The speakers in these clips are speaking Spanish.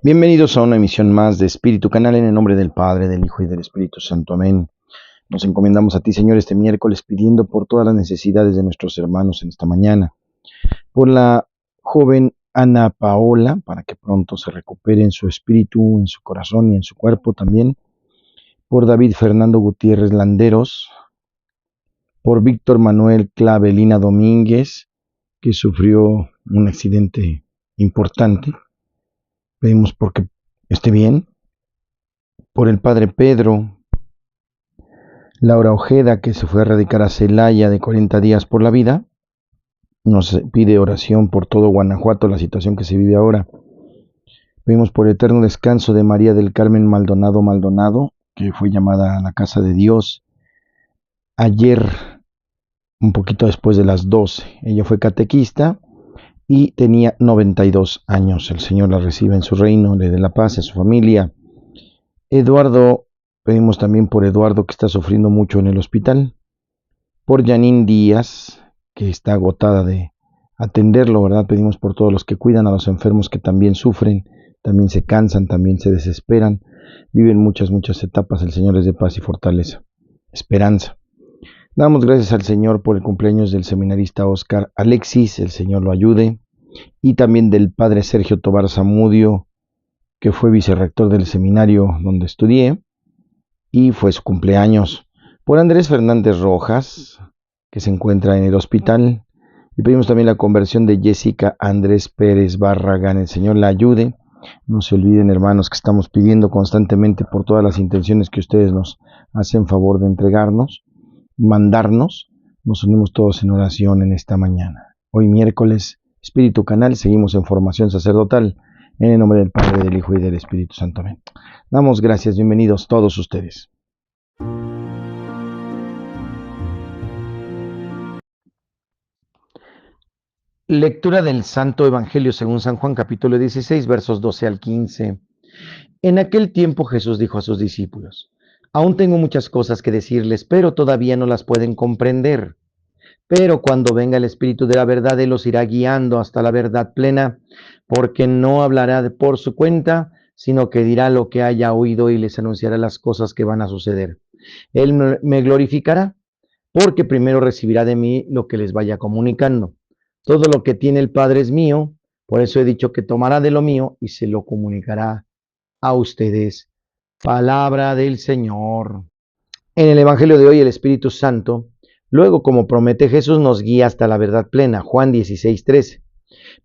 Bienvenidos a una emisión más de Espíritu Canal en el nombre del Padre, del Hijo y del Espíritu Santo. Amén. Nos encomendamos a ti, Señor, este miércoles pidiendo por todas las necesidades de nuestros hermanos en esta mañana. Por la joven Ana Paola, para que pronto se recupere en su espíritu, en su corazón y en su cuerpo también. Por David Fernando Gutiérrez Landeros. Por Víctor Manuel Clavelina Domínguez, que sufrió un accidente importante. Pedimos porque esté bien. Por el padre Pedro, Laura Ojeda, que se fue a radicar a Celaya de 40 días por la vida. Nos pide oración por todo Guanajuato, la situación que se vive ahora. Pedimos por el eterno descanso de María del Carmen Maldonado, que fue llamada a la casa de Dios ayer, un poquito después de las 12. Ella fue catequista y tenía 92 años. El Señor la reciba en su reino, le dé la paz a su familia. Eduardo, pedimos también por Eduardo, que está sufriendo mucho en el hospital. Por Janine Díaz, que está agotada de atenderlo, ¿verdad? Pedimos por todos los que cuidan a los enfermos que también sufren, también se cansan, también se desesperan, viven muchas etapas. El Señor les dé paz y fortaleza, esperanza. Damos gracias al Señor por el cumpleaños del seminarista Oscar Alexis, el Señor lo ayude, y también del padre Sergio Tobar Zamudio, que fue vicerrector del seminario donde estudié, y fue su cumpleaños. Por Andrés Fernández Rojas, que se encuentra en el hospital, y pedimos también la conversión de Jessica Andrés Pérez Barragán, el Señor la ayude. No se olviden, hermanos, que estamos pidiendo constantemente por todas las intenciones que ustedes nos hacen favor de entregarnos, mandarnos. Nos unimos todos en oración en esta mañana. Hoy miércoles, Espíritu Canal, seguimos en formación sacerdotal, en el nombre del Padre, del Hijo y del Espíritu Santo. Amén. Damos gracias, bienvenidos todos ustedes. Lectura del Santo Evangelio según San Juan, capítulo 16, versos 12 al 15. En aquel tiempo Jesús dijo a sus discípulos: Aún tengo muchas cosas que decirles, pero todavía no las pueden comprender. Pero cuando venga el Espíritu de la verdad, Él los irá guiando hasta la verdad plena, porque no hablará por su cuenta, sino que dirá lo que haya oído y les anunciará las cosas que van a suceder. Él me glorificará, porque primero recibirá de mí lo que les vaya comunicando. Todo lo que tiene el Padre es mío, por eso he dicho que tomará de lo mío y se lo comunicará a ustedes. Palabra del Señor. En el Evangelio de hoy, el Espíritu Santo, luego, como promete Jesús, nos guía hasta la verdad plena. Juan 16:13.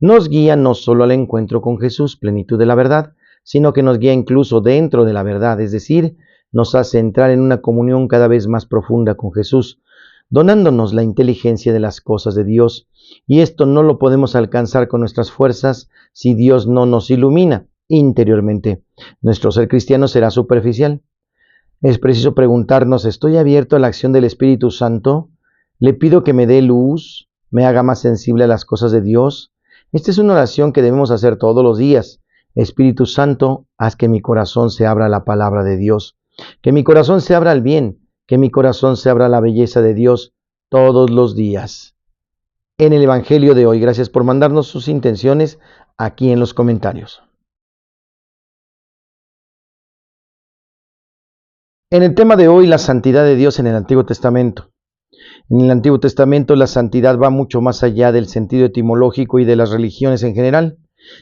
Nos guía no solo al encuentro con Jesús, plenitud de la verdad, sino que nos guía incluso dentro de la verdad, es decir, nos hace entrar en una comunión cada vez más profunda con Jesús, donándonos la inteligencia de las cosas de Dios. Y esto no lo podemos alcanzar con nuestras fuerzas si Dios no nos ilumina interiormente. Nuestro ser cristiano será superficial. Es preciso preguntarnos: ¿estoy abierto a la acción del Espíritu Santo? ¿Le pido que me dé luz, me haga más sensible a las cosas de Dios? Esta es una oración que debemos hacer todos los días. Espíritu Santo, haz que mi corazón se abra a la palabra de Dios, que mi corazón se abra al bien, que mi corazón se abra a la belleza de Dios todos los días. En el Evangelio de hoy, gracias por mandarnos sus intenciones aquí en los comentarios. En el tema de hoy, la santidad de Dios en el Antiguo Testamento. En el Antiguo Testamento la santidad va mucho más allá del sentido etimológico y de las religiones en general.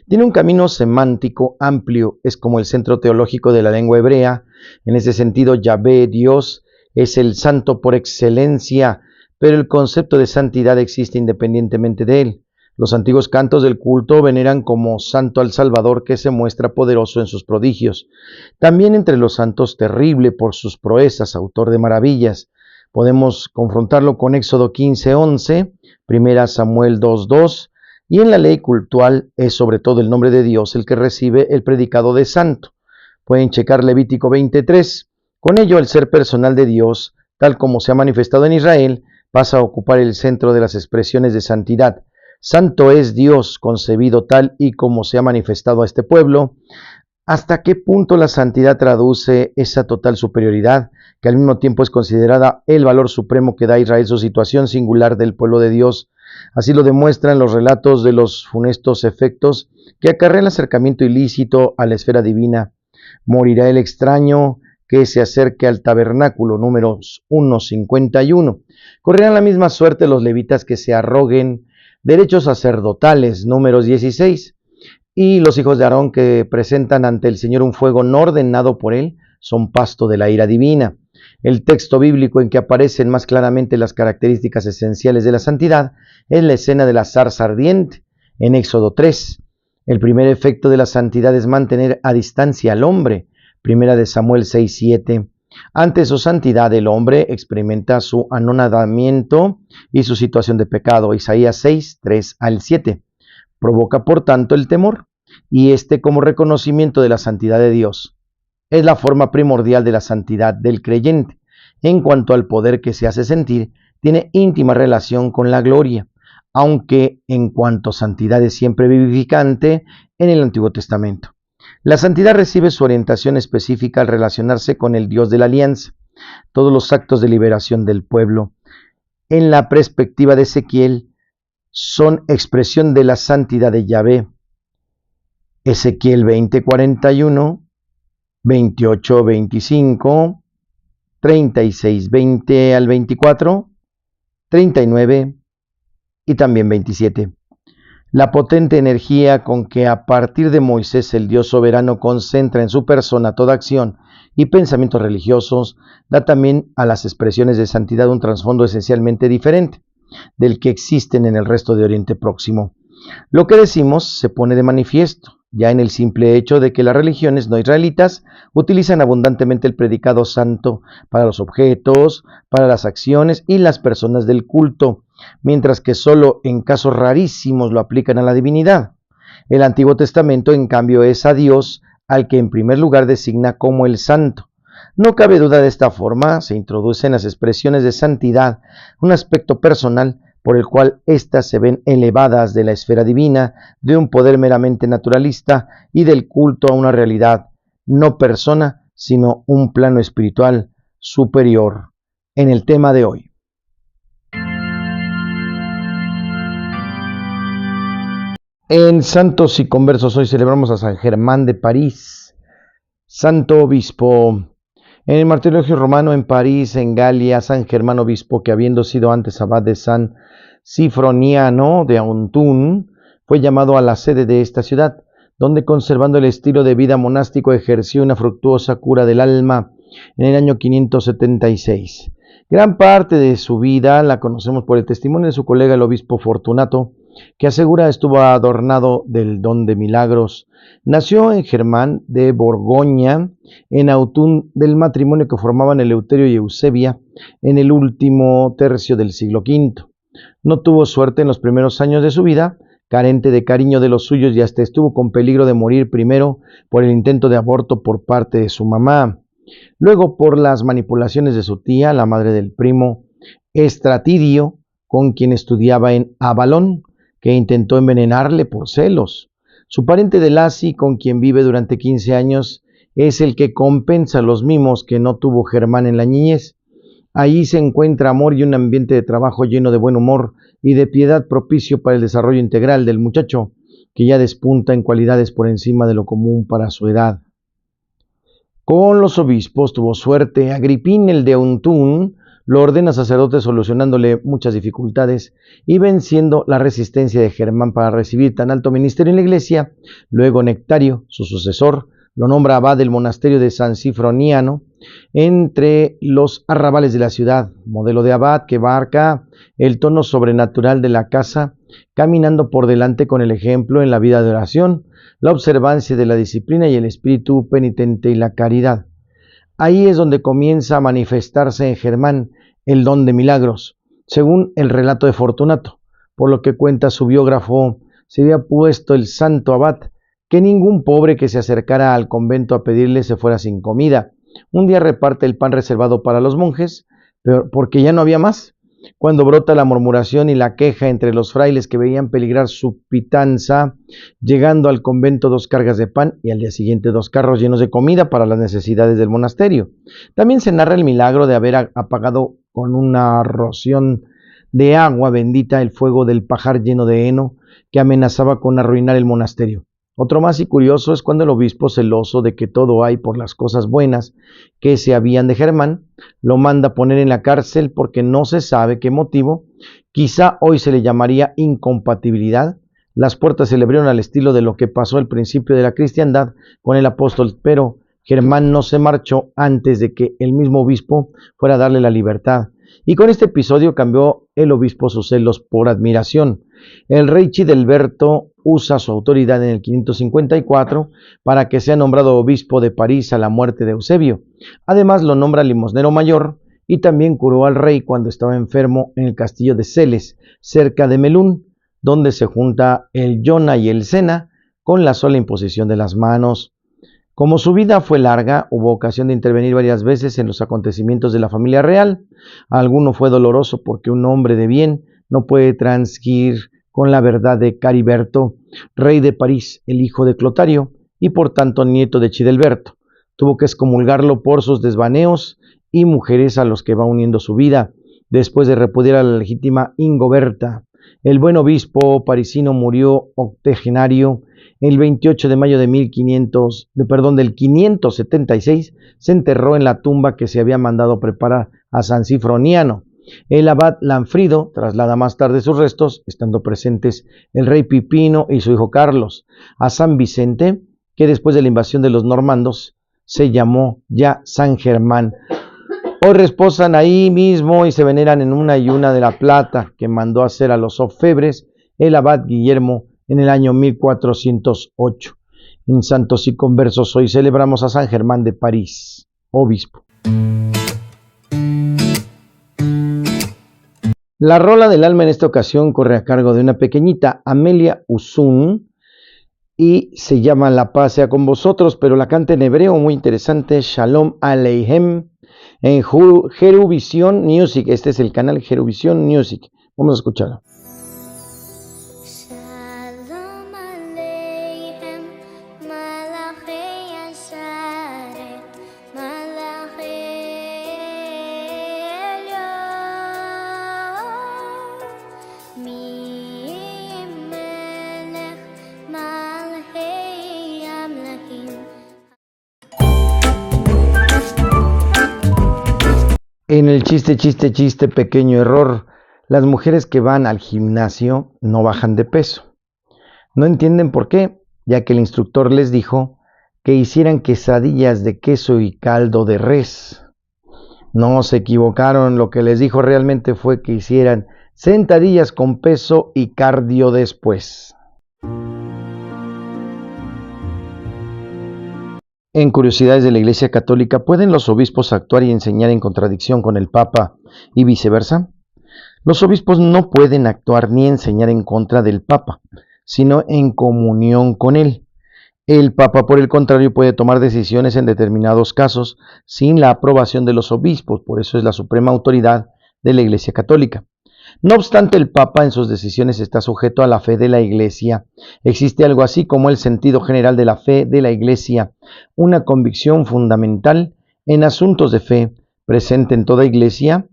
Tiene un camino semántico amplio, es como el centro teológico de la lengua hebrea. En ese sentido, Yahvé, Dios, es el santo por excelencia, pero el concepto de santidad existe independientemente de él. Los antiguos cantos del culto veneran como santo al Salvador, que se muestra poderoso en sus prodigios. También entre los santos terrible por sus proezas, autor de maravillas. Podemos confrontarlo con Éxodo 15:11, 1 Samuel 2:2, y en la ley cultual es sobre todo el nombre de Dios el que recibe el predicado de santo. Pueden checar Levítico 20:3. Con ello, el ser personal de Dios, tal como se ha manifestado en Israel, pasa a ocupar el centro de las expresiones de santidad. Santo es Dios, concebido tal y como se ha manifestado a este pueblo. ¿Hasta qué punto la santidad traduce esa total superioridad, que al mismo tiempo es considerada el valor supremo que da a Israel su situación singular del pueblo de Dios? Así lo demuestran los relatos de los funestos efectos que acarrea el acercamiento ilícito a la esfera divina. Morirá el extraño que se acerque al tabernáculo, números 1:51. Correrán la misma suerte los levitas que se arroguen derechos sacerdotales, números 16. Y los hijos de Aarón que presentan ante el Señor un fuego no ordenado por él, son pasto de la ira divina. El texto bíblico en que aparecen más claramente las características esenciales de la santidad es la escena de la zarza ardiente, en Éxodo 3. El primer efecto de la santidad es mantener a distancia al hombre, primera de Samuel 6:7. Ante su santidad, el hombre experimenta su anonadamiento y su situación de pecado, Isaías 6:3-7. Provoca, por tanto, el temor, y como reconocimiento de la santidad de Dios. Es la forma primordial de la santidad del creyente. En cuanto al poder que se hace sentir, tiene íntima relación con la gloria, aunque en cuanto a santidad es siempre vivificante en el Antiguo Testamento. La santidad recibe su orientación específica al relacionarse con el Dios de la alianza. Todos los actos de liberación del pueblo, en la perspectiva de Ezequiel, son expresión de la santidad de Yahvé. Ezequiel 20:41, 28:25, 36:20-24, 39 y también 27. La potente energía con que a partir de Moisés el Dios soberano concentra en su persona toda acción y pensamientos religiosos da también a las expresiones de santidad un trasfondo esencialmente diferente del que existen en el resto de Oriente Próximo. Lo que decimos se pone de manifiesto ya en el simple hecho de que las religiones no israelitas utilizan abundantemente el predicado santo para los objetos, para las acciones y las personas del culto, mientras que solo en casos rarísimos lo aplican a la divinidad. El Antiguo Testamento, en cambio, es a Dios al que en primer lugar designa como el santo. No cabe duda, de esta forma se introducen las expresiones de santidad, un aspecto personal por el cual éstas se ven elevadas de la esfera divina, de un poder meramente naturalista y del culto a una realidad, no persona, sino un plano espiritual superior. En el tema de hoy. En Santos y Conversos hoy celebramos a San Germán de París, santo obispo. En el martirologio romano en París, en Galia, San Germán obispo, que habiendo sido antes abad de San Sifroniano de Autun, fue llamado a la sede de esta ciudad, donde conservando el estilo de vida monástico ejerció una fructuosa cura del alma en el año 576. Gran parte de su vida la conocemos por el testimonio de su colega el obispo Fortunato, que asegura estuvo adornado del don de milagros. Nació en Germán de Borgoña, en Autun, del matrimonio que formaban Eleuterio y Eusebia en el último tercio del siglo V. No tuvo suerte en los primeros años de su vida, carente de cariño de los suyos, y hasta estuvo con peligro de morir primero por el intento de aborto por parte de su mamá, luego por las manipulaciones de su tía, la madre del primo Estratidio, con quien estudiaba en Avalón, que intentó envenenarle por celos. Su pariente de Laci, con quien vive durante 15 años, es el que compensa los mimos que no tuvo Germán en la niñez. Allí se encuentra amor y un ambiente de trabajo lleno de buen humor y de piedad propicio para el desarrollo integral del muchacho, que ya despunta en cualidades por encima de lo común para su edad. Con los obispos tuvo suerte. Agripín, el de Autun, lo ordena sacerdote, solucionándole muchas dificultades y venciendo la resistencia de Germán para recibir tan alto ministerio en la iglesia. Luego Nectario, su sucesor, lo nombra abad del monasterio de San Sifroniano, entre los arrabales de la ciudad, modelo de abad que marca el tono sobrenatural de la casa, caminando por delante con el ejemplo en la vida de oración, la observancia de la disciplina y el espíritu penitente y la caridad. Ahí es donde comienza a manifestarse en Germán el don de milagros, según el relato de Fortunato, por lo que cuenta su biógrafo. Se había puesto el santo abad que ningún pobre que se acercara al convento a pedirle se fuera sin comida. Un día reparte el pan reservado para los monjes, pero porque ya no había más. Cuando brota la murmuración y la queja entre los frailes que veían peligrar su pitanza, llegando al convento 2 cargas de pan y al día siguiente 2 carros llenos de comida para las necesidades del monasterio. También se narra el milagro de haber apagado con una roción de agua bendita el fuego del pajar lleno de heno que amenazaba con arruinar el monasterio. Otro más y curioso es cuando el obispo, celoso de que todo hay por las cosas buenas que se habían de Germán, lo manda poner en la cárcel porque no se sabe qué motivo, quizá hoy se le llamaría incompatibilidad. Las puertas se le abrieron al estilo de lo que pasó al principio de la cristiandad con el apóstol, pero Germán no se marchó antes de que el mismo obispo fuera a darle la libertad. Y con este episodio cambió el obispo sus celos por admiración. El rey Childebert usa su autoridad en el 554 para que sea nombrado obispo de París a la muerte de Eusebio. Además lo nombra limosnero mayor y también curó al rey cuando estaba enfermo en el castillo de Celes, cerca de Melun, donde se junta el Jona y el Sena con la sola imposición de las manos. Como su vida fue larga, hubo ocasión de intervenir varias veces en los acontecimientos de la familia real. Alguno fue doloroso porque un hombre de bien no puede transgir con la verdad de Cariberto, rey de París, el hijo de Clotario, y por tanto nieto de Childebert. Tuvo que excomulgarlo por sus desvaneos y mujeres a los que va uniendo su vida, después de repudiar a la legítima Ingoberta. El buen obispo parisino murió octogenario. El 28 de mayo de 576 se enterró en la tumba que se había mandado preparar a San Cifroniano. El abad Lanfrido traslada más tarde sus restos, estando presentes el rey Pipino y su hijo Carlos, a San Vicente, que después de la invasión de los normandos se llamó ya San Germán. Hoy reposan ahí mismo y se veneran en una y una de la plata que mandó hacer a los orfebres el abad Guillermo en el año 1408. En Santos y Conversos hoy celebramos a San Germán de París, obispo. La rola del alma en esta ocasión corre a cargo de una pequeñita, Amelia Uzun, y se llama La paz sea con vosotros, pero la canta en hebreo, muy interesante, Shalom Aleichem, en Jeruvision Music. Este es el canal Jeruvision Music. Vamos a escucharlo. En el chiste, pequeño error, las mujeres que van al gimnasio no bajan de peso. No entienden por qué, ya que el instructor les dijo que hicieran quesadillas de queso y caldo de res. No se equivocaron, lo que les dijo realmente fue que hicieran sentadillas con peso y cardio después. En Curiosidades de la Iglesia Católica, ¿pueden los obispos actuar y enseñar en contradicción con el Papa y viceversa? Los obispos no pueden actuar ni enseñar en contra del Papa, sino en comunión con él. El Papa, por el contrario, puede tomar decisiones en determinados casos sin la aprobación de los obispos, por eso es la suprema autoridad de la Iglesia Católica. No obstante, el Papa en sus decisiones está sujeto a la fe de la Iglesia. Existe algo así como el sentido general de la fe de la Iglesia, una convicción fundamental en asuntos de fe, presente en toda Iglesia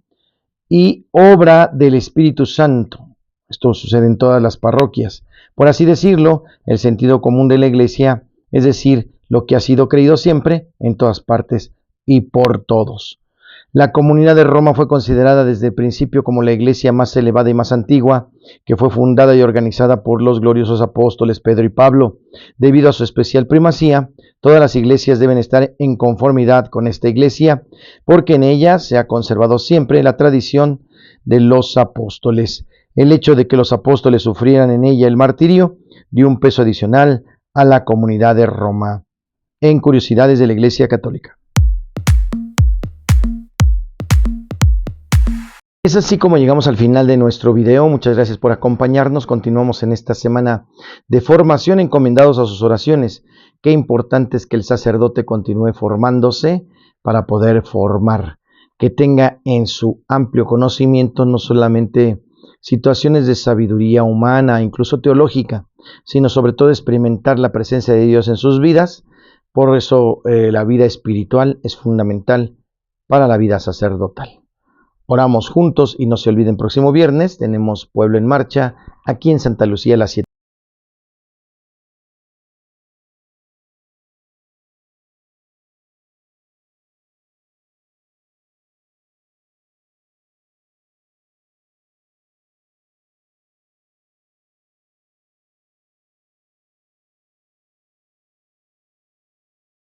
y obra del Espíritu Santo. Esto sucede en todas las parroquias. Por así decirlo, el sentido común de la Iglesia, es decir, lo que ha sido creído siempre, en todas partes y por todos. La Comunidad de Roma fue considerada desde el principio como la iglesia más elevada y más antigua, que fue fundada y organizada por los gloriosos apóstoles Pedro y Pablo. Debido a su especial primacía, todas las iglesias deben estar en conformidad con esta iglesia, porque en ella se ha conservado siempre la tradición de los apóstoles. El hecho de que los apóstoles sufrieran en ella el martirio dio un peso adicional a la Comunidad de Roma. En Curiosidades de la Iglesia Católica. Es así como llegamos al final de nuestro video. Muchas gracias por acompañarnos. Continuamos en esta semana de formación encomendados a sus oraciones. Qué importante es que el sacerdote continúe formándose para poder formar. Que tenga en su amplio conocimiento no solamente situaciones de sabiduría humana, incluso teológica, sino sobre todo experimentar la presencia de Dios en sus vidas. Por eso la vida espiritual es fundamental para la vida sacerdotal. Oramos juntos y no se olviden, próximo viernes tenemos Pueblo en Marcha aquí en Santa Lucía a las 7.